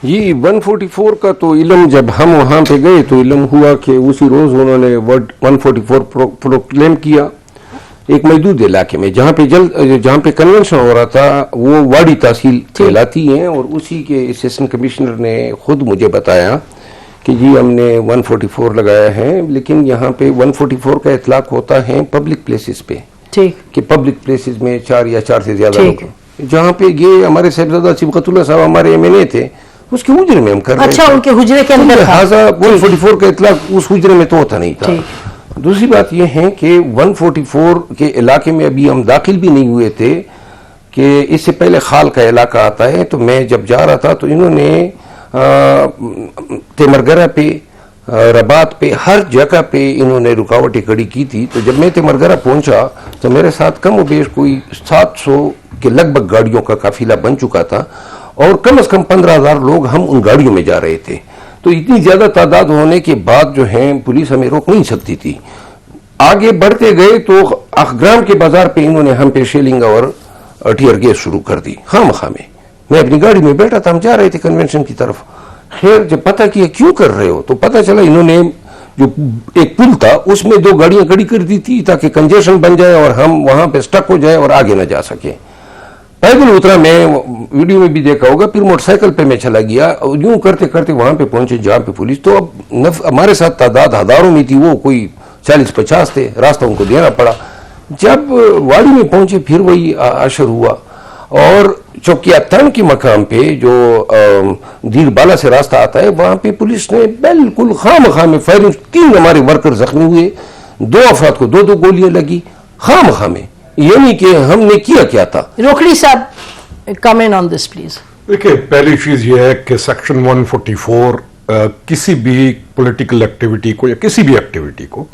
یہ 144 کا تو علم جب ہم وہاں پہ گئے تو علم ہوا کہ اسی روز انہوں نے ورڈ 144 پروکلیم کیا ایک محدود علاقے میں جہاں پہ کنونشن ہو رہا تھا وہ واڑی تحصیل کہلاتی ہیں، اور اسی کے اسسٹنٹ کمشنر نے خود مجھے بتایا کہ جی ہم نے 144 لگایا ہے، لیکن یہاں پہ 144 کا اطلاق ہوتا ہے پبلک پلیسز پہ، کہ پبلک پلیسز میں 4 یا 4 سے زیادہ لوگ، جہاں پہ یہ ہمارے صاحبزادہ صبغت اللہ صاحب ہمارے ایم تھے، اس کے حجرے میں ہم کر رہے تھے۔ اچھا، ان کے حجرے کے اندر تھا۔ لہٰذا 144 کا اطلاق اس حجرے میں تو ہوتا نہیں تھا۔ دوسری بات یہ ہے کہ 144 کے علاقے میں ابھی ہم داخل بھی نہیں ہوئے تھے کہ اس سے پہلے خال کا علاقہ آتا ہے، تو میں جب جا رہا تھا تو انہوں نے تیمرگرہ پہ، رباط پہ، ہر جگہ پہ انہوں نے رکاوٹیں کھڑی کی تھی۔ تو جب میں تیمرگرہ پہنچا تو میرے ساتھ کم و بیش کوئی 700 کے لگ بھگ گاڑیوں کا قافلہ بن چکا تھا، اور کم از کم 15,000 لوگ ہم ان گاڑیوں میں جا رہے تھے۔ تو اتنی زیادہ تعداد ہونے کے بعد جو ہیں پولیس ہمیں روک نہیں سکتی تھی۔ آگے بڑھتے گئے تو اخگرام کے بازار پہ انہوں نے ہم پہ شیلنگ اور ٹیئر گیس شروع کر دی خام خامے۔ میں اپنی گاڑی میں بیٹھا تھا، ہم جا رہے تھے کنونشن کی طرف۔ خیر جب پتہ کیا کیوں کر رہے ہو تو پتہ چلا انہوں نے جو ایک پل تھا اس میں 2 گاڑیاں کھڑی کر دی تھی تاکہ کنجیشن بن جائے اور ہم وہاں پہ سٹک ہو جائے اور آگے نہ جا سکے۔ پیدل اترا، میں ویڈیو میں بھی دیکھا ہوگا، پھر موٹر سائیکل پہ میں چلا گیا، یوں کرتے کرتے وہاں پہ پہنچے جہاں پہ پولیس، تو اب ہمارے ساتھ تعداد ہزاروں میں تھی، وہ کوئی 40-50 تھے، راستہ ان کو دینا پڑا۔ جب واڑی میں پہنچے پھر وہی اشر ہوا، اور چوکیا ترن کے مقام پہ جو دیر بالا سے راستہ آتا ہے وہاں پہ پولیس نے بالکل خام خامے فائرنگ، 3 ہمارے ورکر زخمی ہوئے، 2 افراد کو 2 گولیاں لگی خام خامے، یعنی کہ ہم نے کیا تھا۔ روکڑی صاحب کمنٹ آن دس پلیز۔ دیکھیں، پہلی چیز یہ ہے کہ سیکشن 144 کسی بھی پولیٹیکل ایکٹیویٹی کو یا کسی بھی ایکٹیویٹی کو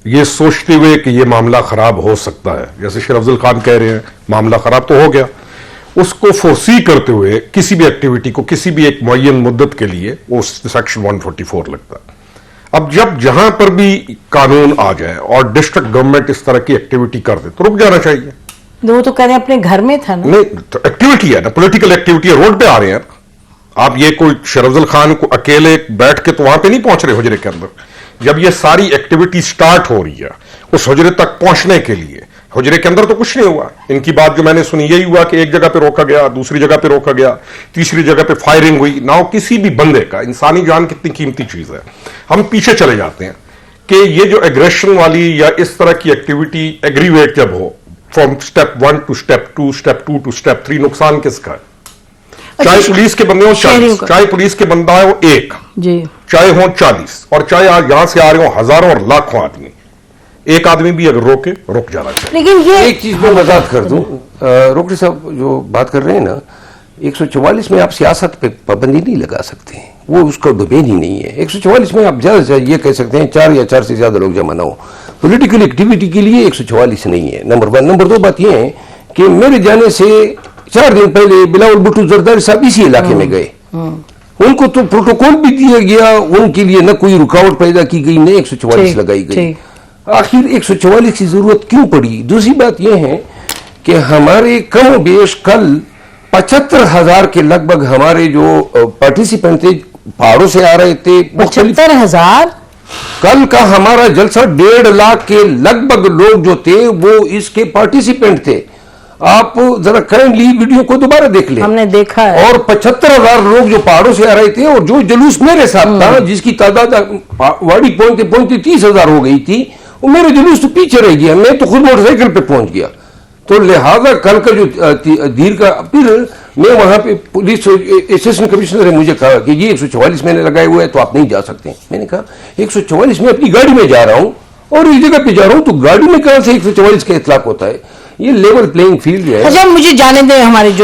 یہ سوچتے ہوئے کہ یہ معاملہ خراب ہو سکتا ہے، جیسے شیر افضل خان کہہ رہے ہیں معاملہ خراب تو ہو گیا، اس کو فورسی کرتے ہوئے کسی بھی ایکٹیویٹی کو کسی بھی ایک معین مدت کے لیے وہ سیکشن 144 لگتا ہے۔ اب جب جہاں پر بھی قانون آ جائے اور ڈسٹرکٹ گورنمنٹ اس طرح کی ایکٹیویٹی کر دے تو رک جانا چاہیے۔ وہ تو کہہ رہے ہیں اپنے گھر میں تھا نا، نہیں تو ایکٹیویٹی ہے نا، پولیٹیکل ایکٹیویٹی ہے، روڈ پہ آ رہے ہیں آپ، یہ کوئی شیر افضل خان کو اکیلے بیٹھ کے تو وہاں پہ نہیں پہنچ رہے حجرے کے اندر۔ جب یہ ساری ایکٹیویٹی سٹارٹ ہو رہی ہے اس حجرے تک پہنچنے کے لیے، حجرے کے اندر تو کچھ نہیں ہوا، ان کی بات جو میں نے سنی یہی ہوا کہ ایک جگہ پہ روکا گیا، دوسری جگہ پہ روکا گیا، تیسری جگہ پہ فائرنگ ہوئی۔ نہ کسی بھی بندے کا، انسانی جان کتنی قیمتی چیز ہے، ہم پیچھے چلے جاتے ہیں کہ یہ جو ایگریشن والی یا اس طرح کی ایکٹیویٹی ایگریویٹ جب ہو from step 1 to step 2، step 2 to step 3، نقصان کس کا ہے؟ چاہے پولیس کے بندے ہوں 40، چاہے پولیس کے بندہ ہو 1، چاہے ہوں 40، اور چاہے یہاں سے آ رہے ہوں ہزاروں اور لاکھوں آدمی، ایک آدمی بھی اگر روکے رک جانا چاہیے۔ لیکن یہ ایک چیز میں وضاحت کر دوں، روکڑی صاحب جو بات کر رہے ہیں نا، 144 میں آپ سیاست پہ پابندی نہیں لگا سکتے ہیں، وہ اس کا ڈومین ہی نہیں ہے۔ 144 میں آپ زیادہ سے یہ کہہ سکتے ہیں 4 یا 4 سے زیادہ لوگ جمع نہ ہو، پولیٹیکل ایکٹیویٹی کے لیے 144 نہیں ہے، نمبر 1۔ نمبر 2 بات یہ ہے کہ میرے جانے سے 4 دن پہلے بلاول بھٹو زرداری صاحب اسی علاقے میں گئے، ان کو تو پروٹوکول بھی دیا گیا، ان کے لیے نہ کوئی رکاوٹ پیدا کی گئی، نہ 144 لگائی گئی۔ آخر 144 کی ضرورت کیوں پڑی؟ دوسری بات یہ ہے کہ ہمارے کم و بیش کل 75,000 کے لگ بھگ ہمارے جو پارٹیسپینٹ تھے پہاڑوں سے آ رہے تھے۔ 75,000 کل کا ہمارا جلسہ 1.5 لاکھ کے لگ بھگ لوگ جو تھے وہ اس کے پارٹیسپینٹ تھے۔ آپ ذرا کائنڈلی ویڈیو کو دوبارہ دیکھ لیں، ہم نے دیکھا ہے، اور 75,000 لوگ جو پہاڑوں سے آ رہے تھے، اور جو جلوس میرے ساتھ تھا جس کی تعداد واڑی پہنچتے پہنچتے 30,000 ہو گئی تھی، وہ میرا جلوس تو پیچھے رہ گیا، میں تو خود موٹر سائیکل پہ پہنچ گیا۔ تو لہذا کل کا جو دیر کا، پھر میں وہاں پہ پولیس اسسٹنٹ کمشنر نے مجھے کہا کہ یہ 144 میں نے لگائے ہوئے ہیں تو آپ نہیں جا سکتے۔ میں نے کہا 144 میں اپنی گاڑی میں جا رہا ہوں اور اس جگہ پہ جا رہا ہوں، تو گاڑی میں کہاں سے 144 کا اطلاق ہوتا ہے؟ یہ لیول پلینگ فیلڈ جو ہے۔ اچھا مجھے جانے دیں، ہمارے جو